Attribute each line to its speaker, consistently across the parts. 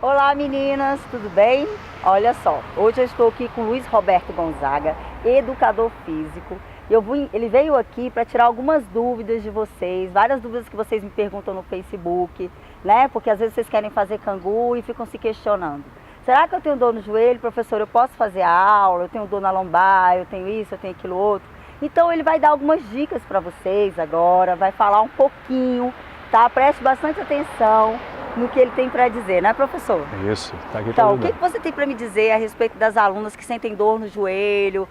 Speaker 1: Olá meninas, tudo bem? Olha só, hoje eu estou aqui com o Luiz Roberto Gonzaga, educador físico. Ele veio aqui para tirar algumas dúvidas de vocês, várias dúvidas que vocês me perguntam no Facebook, né? Porque às vezes vocês querem fazer cangu e ficam se questionando. Será que eu tenho dor no joelho, professor? Eu posso fazer a aula? Eu tenho dor na lombar, eu tenho isso, eu tenho aquilo outro. Então ele vai dar algumas dicas para vocês agora, vai falar um pouquinho, tá? Preste bastante atenção no que ele tem para dizer, né, professor?
Speaker 2: Isso, está aqui.
Speaker 1: Então, o que você tem para me dizer a respeito das alunas que sentem dor no joelho?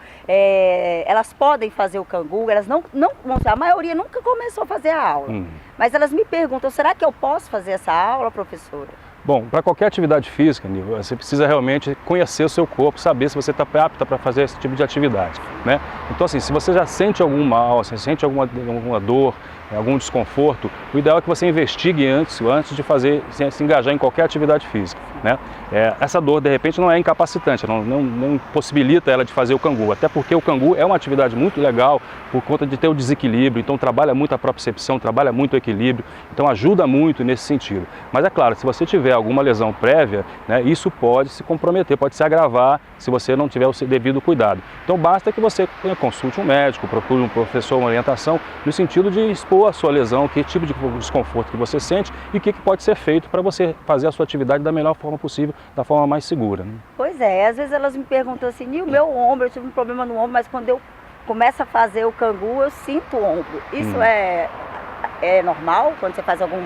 Speaker 1: Elas podem fazer o cangu, elas a maioria nunca começou a fazer a aula, mas elas me perguntam, será que eu posso fazer essa aula, professora?
Speaker 2: Bom, para qualquer atividade física, você precisa realmente conhecer o seu corpo, saber se você está apta para fazer esse tipo de atividade, né? Então, assim, se você já sente algum mal, se sente alguma dor, algum desconforto, o ideal é que você investigue antes de se engajar em qualquer atividade física, né? Essa dor, de repente, não é incapacitante, não impossibilita ela de fazer o cangu, até porque o cangu é uma atividade muito legal por conta de ter o desequilíbrio, então trabalha muito a propriocepção, trabalha muito o equilíbrio, então ajuda muito nesse sentido. Mas é claro, se você tiver alguma lesão prévia, né, isso pode se comprometer, pode se agravar se você não tiver o devido cuidado. Então basta que você consulte um médico, procure um professor, uma orientação, no sentido de expor a sua lesão, que tipo de desconforto que você sente e o que pode ser feito para você fazer a sua atividade da melhor forma possível, da forma mais segura, né?
Speaker 1: Pois é, às vezes elas me perguntam assim, o meu ombro, eu tive um problema no ombro, mas quando eu começo a fazer o cangu, eu sinto o ombro. Isso é normal quando você faz algum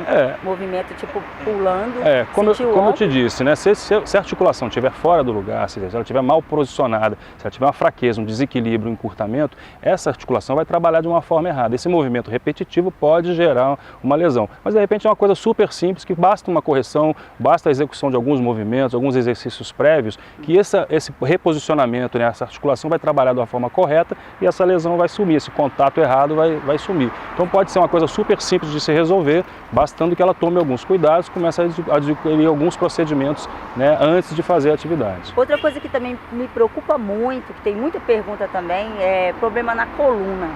Speaker 1: movimento tipo pulando?
Speaker 2: Como eu te disse, né? Se a articulação estiver fora do lugar, se ela estiver mal posicionada, se ela tiver uma fraqueza, um desequilíbrio, um encurtamento, essa articulação vai trabalhar de uma forma errada. Esse movimento repetitivo pode gerar uma lesão. Mas de repente é uma coisa super simples, que basta uma correção, basta a execução de alguns movimentos, alguns exercícios prévios, que esse reposicionamento, né, essa articulação vai trabalhar de uma forma correta e essa lesão vai sumir, esse contato errado vai sumir. Então pode ser uma coisa super simples de se resolver, bastando que ela tome alguns cuidados, comece a adquirir alguns procedimentos, né, antes de fazer a atividade.
Speaker 1: Outra coisa que também me preocupa muito, que tem muita pergunta também, é problema na coluna.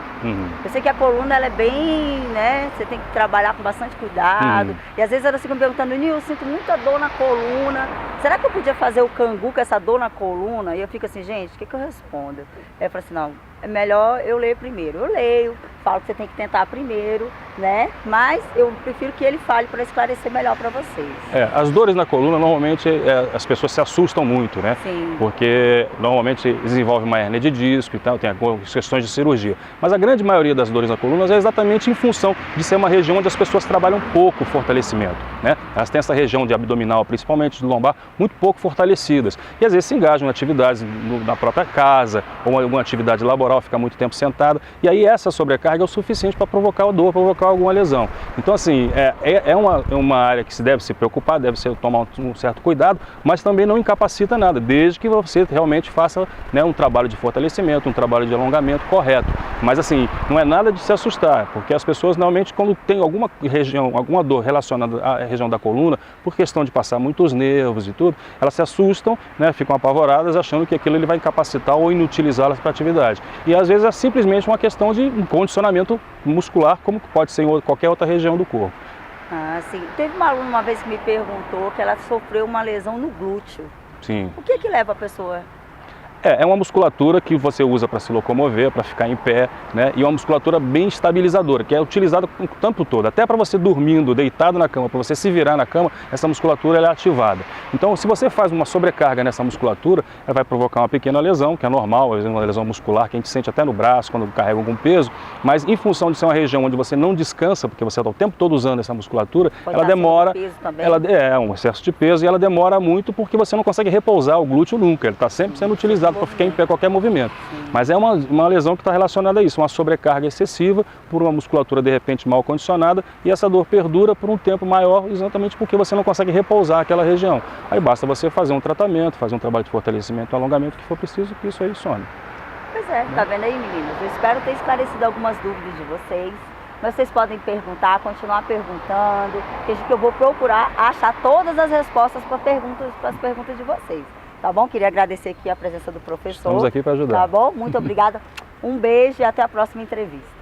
Speaker 1: Eu sei que a coluna ela é bem, né, você tem que trabalhar com bastante cuidado, e às vezes elas ficam perguntando, Nil, eu sinto muita dor na coluna, será que eu podia fazer o cangu com essa dor na coluna? E eu fico assim, gente, o que eu respondo? Eu falo assim, não, é melhor eu ler primeiro. Eu leio, falo que você tem que tentar primeiro, né? Mas eu prefiro que ele fale para esclarecer melhor para vocês.
Speaker 2: As dores na coluna, normalmente, as pessoas se assustam muito, né?
Speaker 1: Sim.
Speaker 2: Porque normalmente desenvolve uma hérnia de disco e tal, tem algumas questões de cirurgia. Mas a grande maioria das dores na coluna é exatamente em função de ser uma região onde as pessoas trabalham pouco o fortalecimento, né? Elas têm essa região de abdominal, principalmente de lombar, muito pouco fortalecidas. E às vezes se engajam em atividades na própria casa, ou alguma atividade laboral, ficar muito tempo sentado, e aí essa sobrecarga é o suficiente para provocar a dor, provocar alguma lesão. Então assim, é uma área que se deve se preocupar, tomar um certo cuidado, mas também não incapacita nada, desde que você realmente faça, né, um trabalho de fortalecimento, um trabalho de alongamento correto. Mas assim, não é nada de se assustar, porque as pessoas normalmente quando tem alguma dor relacionada à região da coluna, por questão de passar muitos nervos e tudo, elas se assustam, né, ficam apavoradas achando que aquilo ele vai incapacitar ou inutilizá-las para a atividade. E às vezes é simplesmente uma questão de um condicionamento muscular, como pode ser em qualquer outra região do corpo.
Speaker 1: Ah, sim. Teve uma aluna uma vez que me perguntou que ela sofreu uma lesão no glúteo.
Speaker 2: Sim.
Speaker 1: O que leva a pessoa?
Speaker 2: É uma musculatura que você usa para se locomover, para ficar em pé, né? E é uma musculatura bem estabilizadora, que é utilizada o tempo todo. Até para você dormindo, deitado na cama, para você se virar na cama, essa musculatura ela é ativada. Então, se você faz uma sobrecarga nessa musculatura, ela vai provocar uma pequena lesão, que é normal, às vezes uma lesão muscular, que a gente sente até no braço, quando carrega algum peso. Mas em função de ser uma região onde você não descansa, porque você está o tempo todo usando essa musculatura, ela demora...
Speaker 1: Peso também.
Speaker 2: É um excesso de peso e ela demora muito porque você não consegue repousar o glúteo nunca. Ele está sempre sendo utilizado para ficar em pé qualquer movimento. Mas é uma lesão que está relacionada a isso, uma sobrecarga excessiva por uma musculatura de repente mal condicionada e essa dor perdura por um tempo maior exatamente porque você não consegue repousar aquela região. Aí basta você fazer um tratamento, fazer um trabalho de fortalecimento, alongamento que for preciso, que isso aí some.
Speaker 1: Pois é, tá vendo aí, meninas? Eu espero ter esclarecido algumas dúvidas de vocês. Mas vocês podem perguntar, continuar perguntando, que eu vou procurar achar todas as respostas para as perguntas de vocês. Tá bom? Queria agradecer aqui a presença do professor.
Speaker 2: Estamos aqui para ajudar.
Speaker 1: Tá bom? Muito obrigada. Um beijo e até a próxima entrevista.